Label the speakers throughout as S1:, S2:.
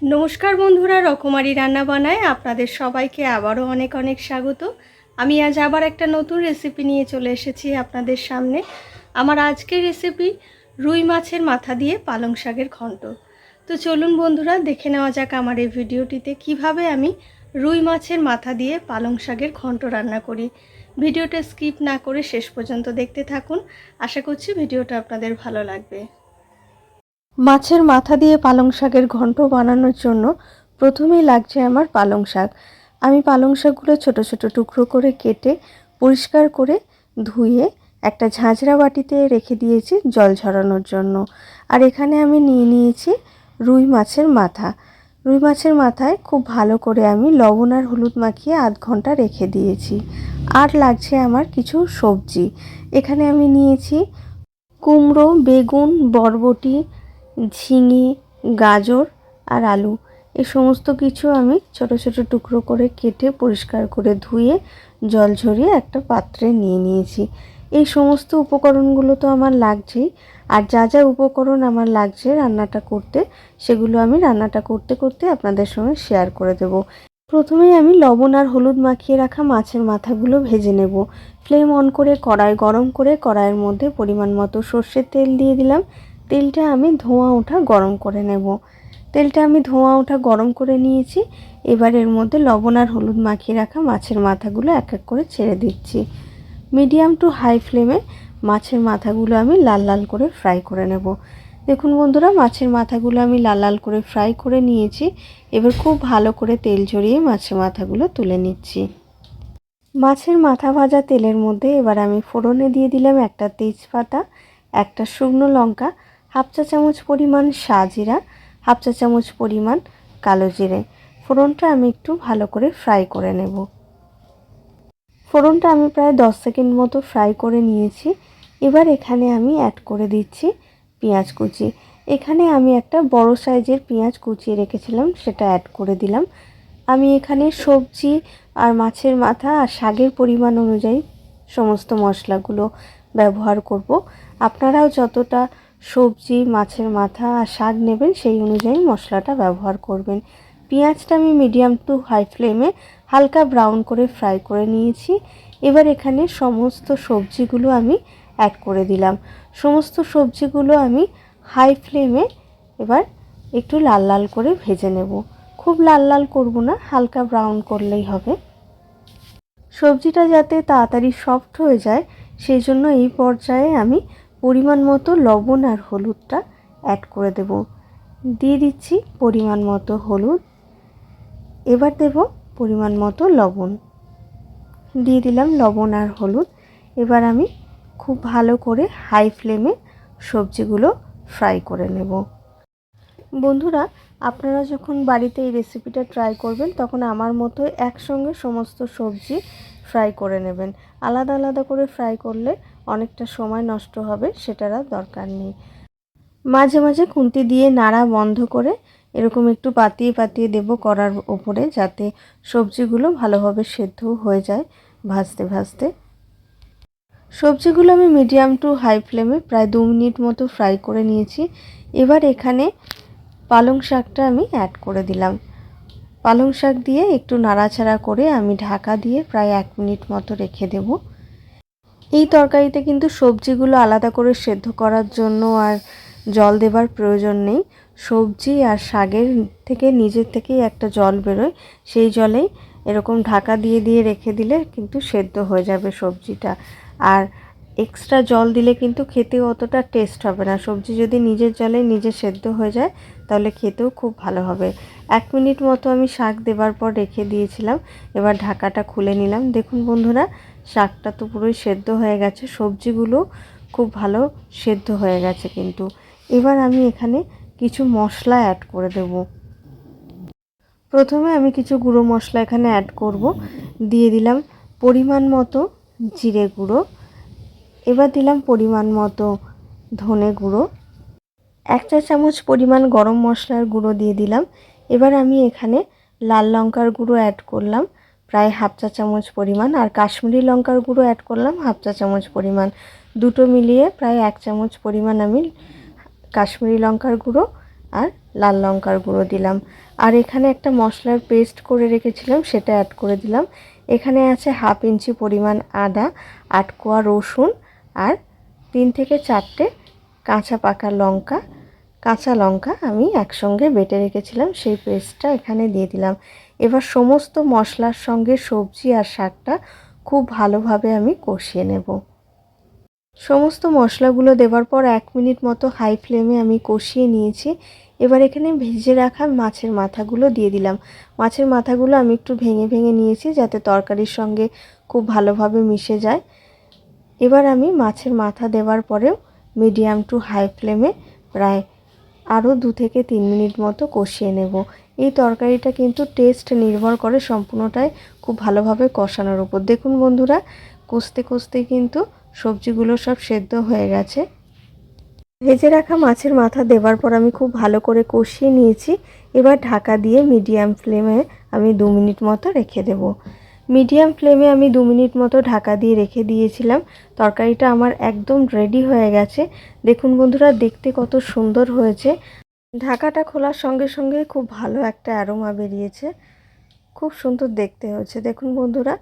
S1: नमस्कार बंधुरा रकमारी रान्नाबान्नाय आपनादेर सबाइके आबारो अनेक अनेक स्वागत। आमी आज आबार एकटा नतून रेसिपि निये चले एसेछि आपनादेर सामने। आमार आजकेर रेसिपि रुई माछेर माथा दिये पालং शाकेर घन्ट। तो चलुन बंधुरा देखे नेওয়া যাক आमार এই ভিডিওটিতে কিভাবে আমি রুই মাছের মাথা দিয়ে পালং শাকের ঘন্ট রান্না করি। ভিডিওটা স্কিপ না করে শেষ পর্যন্ত দেখতে থাকুন। আশা করছি ভিডিওটা আপনাদের ভালো লাগবে। মাছের মাথা দিয়ে পালং শাকের ঘন্ট বানানোর জন্য প্রথমেই লাগছে আমার পালং শাক। আমি পালং শাকগুলো ছোট ছোট টুকরো করে কেটে পরিষ্কার করে ধুয়ে একটা ঝাঁঝরা বাটিতে রেখে দিয়েছি জল ঝরানোর জন্য। আর এখানে আমি নিয়ে নিয়েছি রুই মাছের মাথা। রুই মাছের মাথায় খুব ভালো করে আমি লবণ আর হলুদ মাখিয়ে আধ ঘন্টা রেখে দিয়েছি। আর লাগছে আমার কিছু সবজি। এখানে আমি নিয়েছি কুমড়ো, বেগুন, বরবটি, ঝিঙে, গাজর আর আলু। এই সমস্ত কিছু আমি ছোট ছোট টুকরো করে কেটে পরিষ্কার করে ধুয়ে জল ঝরিয়ে একটা পাত্রে নিয়ে নিয়েছি। এই সমস্ত উপকরণগুলো তো আমার লাগছেই। আর যা যা উপকরণ আমার লাগছে রান্নাটা করতে, সেগুলো আমি রান্নাটা করতে করতে আপনাদের সঙ্গে শেয়ার করে দেব। প্রথমেই আমি লবণ আর হলুদ মাখিয়ে রাখা মাছের মাথাগুলো ভেজে নেব। ফ্লেম অন করে কড়াই গরম করে কড়াইয়ের মধ্যে পরিমাণ মতো সর্ষের তেল দিয়ে দিলাম। তেলটা আমি ধোঁয়া ওঠা গরম করে নেব। তেলটা আমি ধোঁয়া ওঠা গরম করে নিয়েছি। এবার এর মধ্যে লবণ আর হলুদ মাখিয়ে রাখা মাছের মাথাগুলো এক এক করে ছেড়ে দিচ্ছি। মিডিয়াম টু হাই ফ্লেমে মাছের মাথাগুলো আমি লাল লাল করে ফ্রাই করে নেব। দেখুন বন্ধুরা, মাছের মাথাগুলো আমি লাল লাল করে ফ্রাই করে নিয়েছি। এবার খুব ভালো করে তেল ঝরিয়ে মাছের মাথাগুলো তুলে নিচ্ছি। মাছের মাথা ভাজা তেলের মধ্যে এবার আমি ফোড়নে দিয়ে দিলাম একটা তেজপাতা, একটা শুকনো লঙ্কা, হাফ চা চামচ পরিমাণ সাজিরা, হাফ চা চামচ পরিমাণ কালো জিরে। ফোড়নটা আমি একটু ভালো করে ফ্রাই করে নেব। ফোড়নটা আমি প্রায় 10 সেকেন্ড মতো ফ্রাই করে নিয়েছি। এবার এখানে আমি অ্যাড করে দিচ্ছি পেঁয়াজ কুচি। এখানে আমি একটা বড় সাইজের পেঁয়াজ কুচিয়ে রেখেছিলাম, সেটা অ্যাড করে দিলাম। আমি এখানে সবজি আর মাছের মাথা আর শাকের পরিমাণ অনুযায়ী সমস্ত মশলাগুলো ব্যবহার করব। আপনারাও যতটা সবজি, মাছের মাথা আর শাক নেবেন সেই অনুযায়ী মশলাটা ব্যবহার করবেন। পেঁয়াজটা আমি মিডিয়াম টু হাই ফ্লেমে হালকা ব্রাউন করে ফ্রাই করে নিয়েছি। এবার এখানে সমস্ত সবজিগুলো আমি অ্যাড করে দিলাম। সমস্ত সবজিগুলো আমি হাই ফ্লেমে এবার একটু লাল লাল করে ভেজে নেব। খুব লাল লাল করব না, হালকা ব্রাউন করলেই হবে। সবজিটা যাতে তাড়াতাড়ি সফট হয়ে যায় সেই জন্য এই পর্যায়ে আমি পরিমাণ মতো লবণ আর হলুদটা অ্যাড করে দেব। দিয়ে দিচ্ছি পরিমাণ মতো হলুদ। এবার দেব পরিমাণ মতো লবণ। দিয়ে দিলাম লবণ আর হলুদ। এবার আমি খুব ভালো করে হাই ফ্লেমে সবজিগুলো ফ্রাই করে নেব। বন্ধুরা, আপনারা যখন বাড়িতে এই রেসিপিটা ট্রাই করবেন তখন আমার মতো একসঙ্গে সমস্ত সবজি ফ্রাই করে নেবেন। আলাদা আলাদা করে ফ্রাই করলে অনেকটা সময় নষ্ট হবে, সেটার আর দরকার নেই। মাঝে মাঝে খুন্তি দিয়ে নাড়া বন্ধ করে এরকম একটু পাতিয়ে পাতিয়ে দেব কড়ার ওপরে, যাতে সবজিগুলো ভালোভাবে সেদ্ধ হয়ে যায় ভাজতে ভাজতে। সবজিগুলো আমি মিডিয়াম টু হাই ফ্লেমে প্রায় 2 মিনিট মতো ফ্রাই করে নিয়েছি। এবার এখানে পালং শাকটা আমি অ্যাড করে দিলাম। পালং শাক দিয়ে একটু নাড়াচাড়া করে আমি ঢাকা দিয়ে প্রায় 1 মিনিট মতো রেখে দেব। এই তরকারিতে কিন্তু সবজিগুলো আলাদা করে সেদ্ধ করার জন্য আর জল দেবার প্রয়োজন নেই। সবজি আর শাকের থেকে নিজের থেকেই একটা জল বেরোয়, সেই জলেই এরকম ঢাকা দিয়ে দিয়ে রেখে দিলে কিন্তু সেদ্ধ হয়ে যাবে সবজিটা। আর এক্সট্রা জল দিলে কিন্তু খেতে অতটা টেস্ট হবে না। সবজি যদি নিজের জলে নিজে সেদ্ধ হয়ে যায় তাহলে খেতেও খুব ভালো হবে। 1 মিনিট মতো আমি শাক দেবার পর রেখে দিয়েছিলাম। এবার ঢাকাটা খুলে নিলাম। দেখুন বন্ধুরা, শাকটা তো পুরোই সেদ্ধ হয়ে গেছে, সবজিগুলো খুব ভালো সেদ্ধ হয়ে গেছে কিন্তু। এবার আমি এখানে কিছু মশলা অ্যাড করে দেব। প্রথমে আমি কিছু গুঁড়ো মশলা এখানে অ্যাড করব। দিয়ে দিলাম পরিমাণ মতো জিরে গুঁড়ো। এবার দিলাম পরিমাণ মতো ধনে গুঁড়ো। 1 চা চামচ পরিমাণ গরম মশলার গুঁড়ো দিয়ে দিলাম। এবার আমি এখানে লাল লঙ্কার গুঁড়ো অ্যাড করলাম প্রায় হাফ চা চামচ পরিমাণ, আর কাশ্মীরি লঙ্কার গুঁড়ো অ্যাড করলাম হাফ চা চামচ পরিমাণ। দুটো মিলিয়ে প্রায় 1 চামচ পরিমাণ আমি কাশ্মীরি লঙ্কার গুঁড়ো আর লাল লঙ্কার গুঁড়ো দিলাম। আর এখানে একটা মশলার পেস্ট করে রেখেছিলাম, সেটা অ্যাড করে দিলাম। এখানে আছে 1/2 ইঞ্চি পরিমাণ আদা, 8 কোয়া রসুন আর 3 থেকে 4টে কাঁচা লঙ্কা আমি একসঙ্গে বেটে রেখেছিলাম, সেই পেস্টটা এখানে দিয়ে দিলাম। এবার সমস্ত মশলার সঙ্গে সবজি আর শাকটা খুব ভালোভাবে আমি কষিয়ে নেব। সমস্ত মশলাগুলো দেওয়ার পর 1 মিনিট মতো হাই ফ্লেমে আমি কষিয়ে নিয়েছি। এবার এখানে ভেজে রাখা মাছের মাথাগুলো দিয়ে দিলাম। মাছের মাথাগুলো আমি একটু ভেঙে ভেঙে নিয়েছি যাতে তরকারির সঙ্গে খুব ভালোভাবে মিশে যায়। এবার আমি মাছের মাথা দেওয়ার পরেও মিডিয়াম টু হাই ফ্লেমে প্রায় আরও 2 থেকে 3 মিনিট মতো কষিয়ে নেব। এই তরকারিটা কিন্তু টেস্ট নির্ভর করে সম্পূর্ণটাই খুব ভালোভাবে কষানোর উপর। দেখুন বন্ধুরা, কষতে কষতে কিন্তু সবজিগুলো সব সেদ্ধ হয়ে গেছে। ভেজে রাখা মাছের মাথা দেওয়ার পর আমি খুব ভালো করে কষিয়ে নিয়েছি। এবার ঢাকা দিয়ে মিডিয়াম ফ্লেমে আমি 2 মিনিট মতো রেখে দেব। মিডিয়াম ফ্লেমে আমি 2 মিনিট মতো ঢাকা দিয়ে রেখে দিয়েছিলাম। তরকারিটা আমার একদম রেডি হয়ে গেছে। দেখুন বন্ধুরা, দেখতে কত সুন্দর হয়েছে। ঢাকাটা খোলার সঙ্গে সঙ্গে খুব ভালো একটা অ্যারোমা বেরিয়েছে, খুব সুন্দর দেখতে হয়েছে দেখুন বন্ধুরা।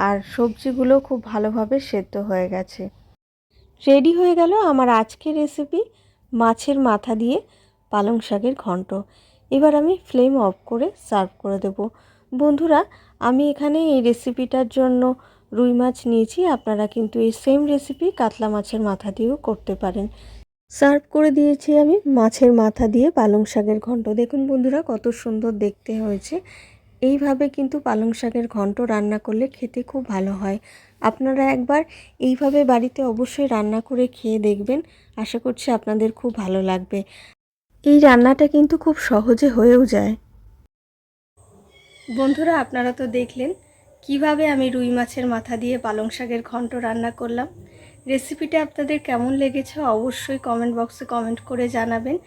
S1: আর সবজিগুলো খুব ভালোভাবে সেদ্ধ হয়ে গেছে। রেডি হয়ে গেল আমার আজকের রেসিপি, মাছের মাথা দিয়ে পালং শাকের ঘন্ট। এবার আমি ফ্লেম অফ করে সার্ভ করে দেব। বন্ধুরা, আমি এখানে এই রেসিপিটার জন্য রুই মাছ নিয়েছি, আপনারা কিন্তু এই সেম রেসিপি কাতলা মাছের মাথা দিয়েও করতে পারেন। সার্ভ করে দিয়েছি আমি মাছের মাথা দিয়ে পালং শাকের ঘন্ট। দেখুন বন্ধুরা, কত সুন্দর দেখতে হয়েছে। এইভাবে কিন্তু পালং শাকের ঘন্ট রান্না করলে খেতে খুব ভালো হয়। আপনারা একবার এইভাবে বাড়িতে অবশ্যই রান্না করে খেয়ে দেখবেন, আশা করছি আপনাদের খুব ভালো লাগবে। এই রান্নাটা কিন্তু খুব সহজে হয়েও যায়। বন্ধুরা, আপনারা তো দেখলেন কিভাবে আমি রুই মাছের মাথা দিয়ে পালং শাকের ঘন্ট রান্না করলাম। রেসিপিটা আপনাদের কেমন লেগেছে অবশ্যই কমেন্ট বক্সে কমেন্ট করে জানাবেন।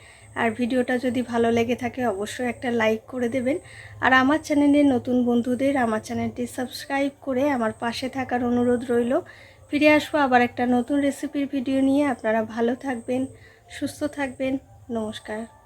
S1: আর ভিডিওটা যদি ভালো লেগে থাকে অবশ্যই একটা লাইক করে দেবেন। আর আমার চ্যানেলের নতুন বন্ধুদের আমার চ্যানেলটি সাবস্ক্রাইব করে আমার পাশে থাকার অনুরোধ রইল। ফিরে আসবো আবার একটা নতুন রেসিপির ভিডিও নিয়ে। আপনারা ভালো থাকবেন, সুস্থ থাকবেন। নমস্কার।